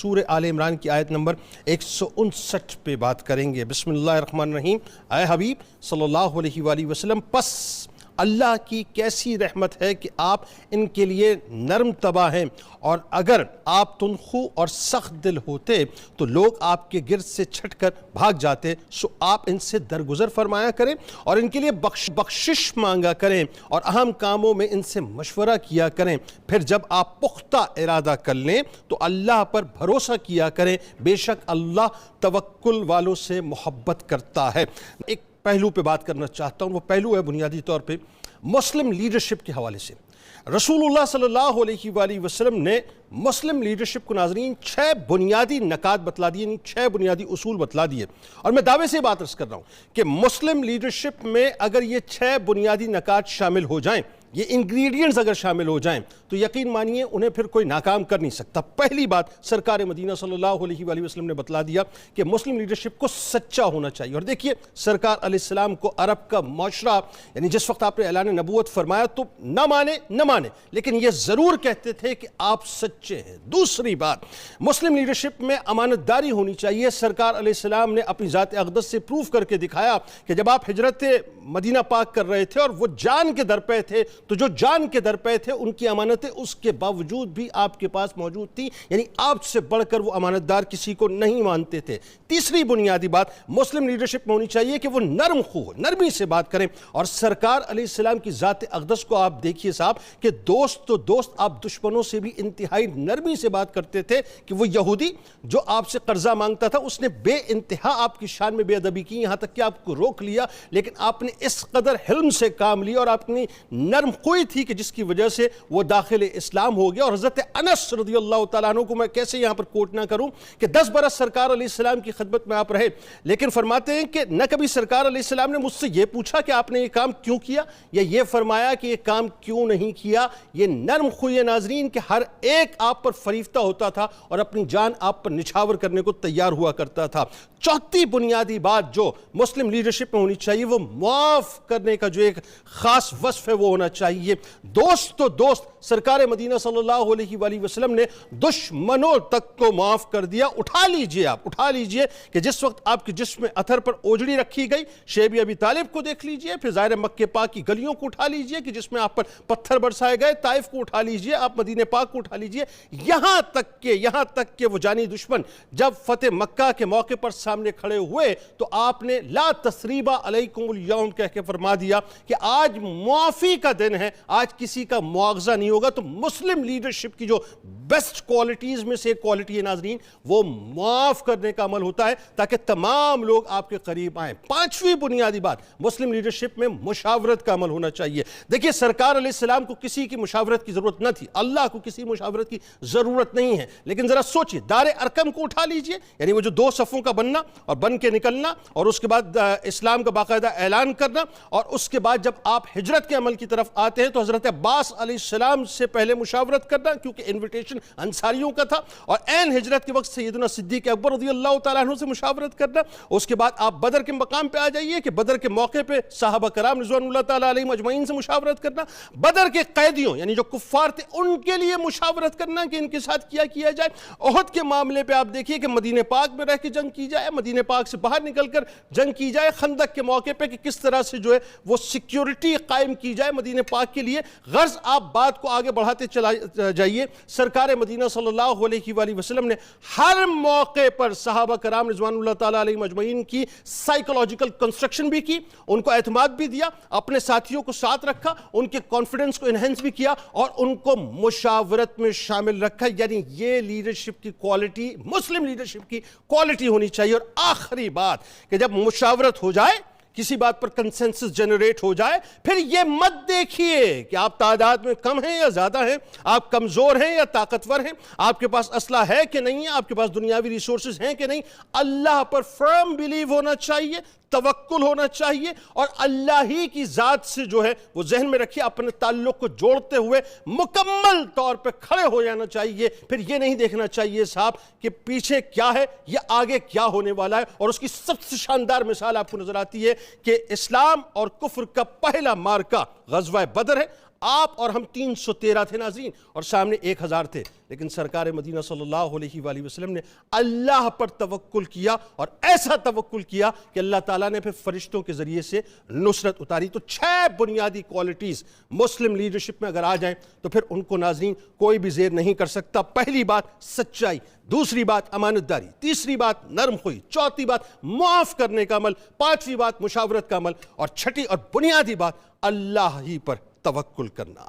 سورہ آل عمران کی آیت نمبر 159 پہ بات کریں گے۔ بسم اللہ الرحمن الرحیم۔ اے حبیب صلی اللہ علیہ وآلہ وسلم، پس اللہ کی کیسی رحمت ہے کہ آپ ان کے لیے نرم طبع ہیں، اور اگر آپ تندخو اور سخت دل ہوتے تو لوگ آپ کے گرد سے چھٹ کر بھاگ جاتے، سو آپ ان سے درگزر فرمایا کریں اور ان کے لیے بخشش مانگا کریں اور اہم کاموں میں ان سے مشورہ کیا کریں۔ پھر جب آپ پختہ ارادہ کر لیں تو اللہ پر بھروسہ کیا کریں، بے شک اللہ توکل والوں سے محبت کرتا ہے۔ ایک پہلو پہ بات کرنا چاہتا ہوں، وہ پہلو ہے بنیادی طور پہ مسلم لیڈرشپ کے حوالے سے۔ رسول اللہ صلی اللہ علیہ وآلہ وسلم نے مسلم لیڈرشپ کو ناظرین 6 بنیادی نکات بتلا دیے، یعنی 6 بنیادی اصول بتلا دیے، اور میں دعوے سے بات عرض کر رہا ہوں کہ مسلم لیڈرشپ میں اگر یہ 6 بنیادی نکات شامل ہو جائیں، یہ انگریڈینٹس اگر شامل ہو جائیں تو یقین مانیے انہیں پھر کوئی ناکام کر نہیں سکتا۔ پہلی بات سرکار مدینہ صلی اللہ علیہ وآلہ وسلم نے بتلا دیا کہ مسلم لیڈرشپ کو سچا ہونا چاہیے۔ اور دیکھیے سرکار علیہ السلام کو عرب کا معاشرہ، یعنی جس وقت آپ نے اعلان نبوت فرمایا تو نہ مانے لیکن یہ ضرور کہتے تھے کہ آپ سچے ہیں۔ دوسری بات، مسلم لیڈرشپ میں امانت داری ہونی چاہیے۔ سرکار علیہ السلام نے اپنی ذات اقدس سے پروف کر کے دکھایا کہ جب آپ ہجرت مدینہ پاک کر رہے تھے اور وہ جان کے در پہ تھے تو جو جان کے در پہ تھے ان کی امانتیں اس کے باوجود بھی آپ کے پاس موجود تھی، یعنی آپ سے بڑھ کر وہ امانت دار کسی کو نہیں مانتے تھے۔ تیسری بنیادی بات مسلم لیڈرشپ میں ہونی چاہیے کہ وہ نرم خو، نرمی سے بات کریں، اور سرکار علیہ السلام کی ذات اقدس کو آپ دیکھیے صاحب کہ دوست تو دوست، آپ دشمنوں سے بھی انتہائی نرمی سے بات کرتے تھے کہ وہ یہودی جو آپ سے قرضہ مانگتا تھا اس نے بے انتہا آپ کی شان میں بے ادبی کی، یہاں تک کہ آپ کو روک لیا، لیکن آپ نے اس قدر حلم سے کام لیا اور آپ نے نرم خوئی تھی کہ جس کی وجہ سے وہ داخل اسلام ہو گیا۔ اور حضرت انس رضی اللہ تعالیٰ عنہ کو میں کیسے یہاں پر کوٹ نہ کروں کہ 10 برس سرکار علیہ السلام کی خدمت میں آپ رہے، لیکن فرماتے ہیں کہ نہ کبھی سرکار علیہ السلام نے مجھ سے یہ پوچھا کہ آپ نے یہ کام کیوں کیا، یا یہ فرمایا کہ یہ کام کیوں نہیں کیا۔ یہ نرم خوئی ناظرین کہ ہر ایک آپ پر فریفتہ ہوتا تھا اور اپنی جان آپ پر نچھاور کرنے کو تیار ہوا کرتا تھا۔ چوتھی بنیادی بات جو مسلم لیڈرشپ میں ہونی چاہیے وہ معاف کرنے کا جو ایک خاص وصف ہے وہ ہونا چاہیے۔ دوست تو دوست، سرکار مدینہ صلی اللہ علیہ وآلہ وسلم نے دشمنوں تک کو معاف کر دیا۔ اٹھا لیجئے کہ جس وقت آپ کے جسم اتھر پر اوجڑی رکھی گئی، شیب ابی طالب کو دیکھ لیجئے، پھر ظاہر مکہ پاک کی گلیوں کو اٹھا لیجئے کہ جس میں آپ پر پتھر برسائے گئے، طائف کو اٹھا لیجئے، آپ مدینہ پاک کو اٹھا لیجئے، یہاں تک کہ وہ جانی دشمن جب فتح مکہ کے موقع پر سامنے کھڑے ہوئے تو آپ نے لا تثریب علیکم الیوم کہہ کے فرما دیا کہ آج معافی کا دن ہے، آج کسی کا معاوضہ نہیں ہوگا۔ تو مسلم لیڈرشپ کی جو بیسٹ کوالٹیز میں سے ایک کوالٹی ہے ناظرین، وہ معاف کرنے کا عمل ہوتا ہے تاکہ تمام لوگ آپ کے قریب آئیں۔ پانچویں بنیادی بات، مسلم لیڈرشپ میں مشاورت کا عمل ہونا چاہیے۔ دیکھیے سرکار علیہ السلام کو کسی کی مشاورت کی ضرورت نہ تھی، اللہ کو کسی مشاورت کی ضرورت نہیں ہے، لیکن ذرا سوچئے دار ارکم کو اٹھا لیجئے، یعنی وہ جو 2 صفوں کا بننا اور بن کے نکلنا اور اس کے بعد اسلام کا باقاعدہ اعلان کرنا، اور اس کے بعد جب آپ ہجرت کے عمل کی طرف آتے ہیں تو حضرت عباس علیہ السلام سے پہلے مشاورت کرنا کیونکہ انویٹیشن انصاریوں کا تھا، اور عین ہجرت کے وقت سیدنا صدیق اکبر رضی اللہ تعالیٰ عنہ سے مشاورت کرنا۔ اس کے بعد آپ بدر کے مقام پہ آ جائیے کہ بدر کے موقع پہ صحابہ کرام رضوان اللہ تعالیٰ علیہم اجمعین سے مشاورت کرنا، بدر کے قیدیوں یعنی جو کفار تھے ان کے لیے مشاورت کرنا کہ ان کے ساتھ کیا جائے۔ احد کے معاملے پہ آپ دیکھیے کہ مدینہ پاک میں رہ کے جنگ کی جائے، مدینہ پاک سے باہر نکل کر جنگ کی جائے، خندق کے موقع پہ کہ کس طرح سے جو ہے وہ سیکیورٹی قائم کی جائے مدینہ پاک کے لیے۔ غرض آپ بات کو آگے بڑھاتے جائیے، سرکار مدینہ صلی اللہ علیہ وآلہ وسلم نے ہر موقع پر صحابہ کرام رضوان اللہ تعالیٰ علیہم اجمعین کی سائیکولوجیکل کنسٹرکشن بھی کی، ان کو اعتماد بھی دیا، اپنے ساتھیوں کو ساتھ رکھا، ان کے کانفیڈنس کو انہینس بھی کیا اور ان کو مشاورت میں شامل رکھا۔ یعنی یہ لیڈرشپ کی کوالٹی مسلم لیڈرشپ کی کوالٹی ہونی چاہیے۔ اور آخری بات کہ جب مشاورت ہو جائے، کسی بات پر کنسنسس جنریٹ ہو جائے، پھر یہ مت دیکھیے کہ آپ تعداد میں کم ہیں یا زیادہ ہیں، آپ کمزور ہیں یا طاقتور ہیں، آپ کے پاس اسلحہ ہے کہ نہیں ہے، آپ کے پاس دنیاوی ریسورسز ہیں کہ نہیں۔ اللہ پر فرم بلیو ہونا چاہیے، توکل ہونا چاہیے، اور اللہ ہی کی ذات سے جو ہے وہ ذہن میں رکھیے، اپنے تعلق کو جوڑتے ہوئے مکمل طور پہ کھڑے ہو جانا چاہیے۔ پھر یہ نہیں دیکھنا چاہیے صاحب کہ پیچھے کیا ہے یا آگے کیا ہونے والا ہے۔ اور اس کی سب سے شاندار مثال آپ کو نظر آتی ہے کہ اسلام اور کفر کا پہلا معرکہ غزوہ بدر ہے۔ آپ اور ہم 313 تھے ناظرین اور سامنے 1000 تھے، لیکن سرکار مدینہ صلی اللہ علیہ وآلہ وسلم نے اللہ پر توکل کیا، اور ایسا توکل کیا کہ اللہ تعالیٰ نے پھر فرشتوں کے ذریعے سے نصرت اتاری۔ تو 6 بنیادی کوالٹیز مسلم لیڈرشپ میں اگر آ جائیں تو پھر ان کو ناظرین کوئی بھی زیر نہیں کر سکتا۔ پہلی بات سچائی، دوسری بات امانت داری، تیسری بات نرم خوئی، چوتھی بات معاف کرنے کا عمل، پانچویں بات مشاورت کا عمل، اور چھٹی اور بنیادی بات اللہ ہی پر توکل کرنا۔